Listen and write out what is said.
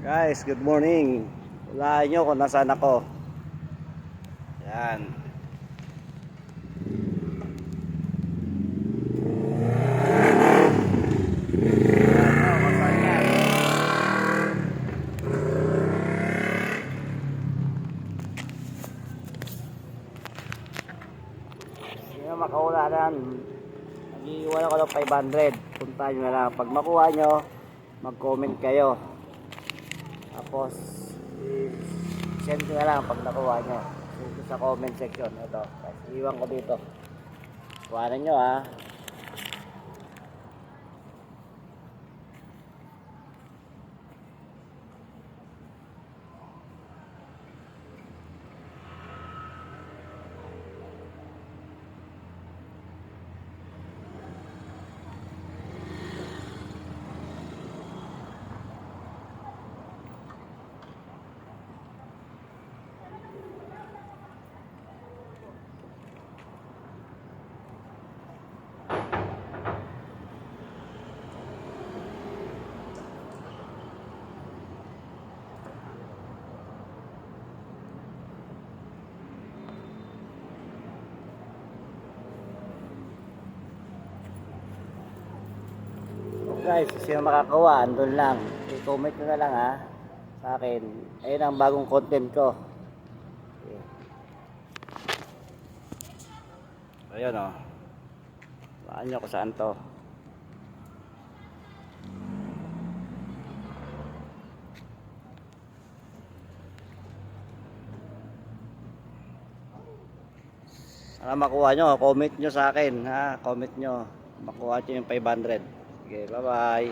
Guys, good morning. Hulaan nyo kung nasaan ako. Yan. Sino makaulanan? Nag-iwan ako ng 500. Punta nyo na lang. Pag makuha nyo, mag-comment kayo. Tapos send nyo na lang pag nakuha nyo. Dito sa comment section. Ito, iwan ko dito. Kuhanan nyo ha. Guys, sino makakawa, andun lang. I-comment nyo na lang ha, sa akin. Ayun ang bagong content ko. Okay. Ayun o. Baan nyo kung saan to. Sana makuha nyo, comment nyo sa akin ha. Comment nyo, makuha nyo yung 500. Okay, bye bye.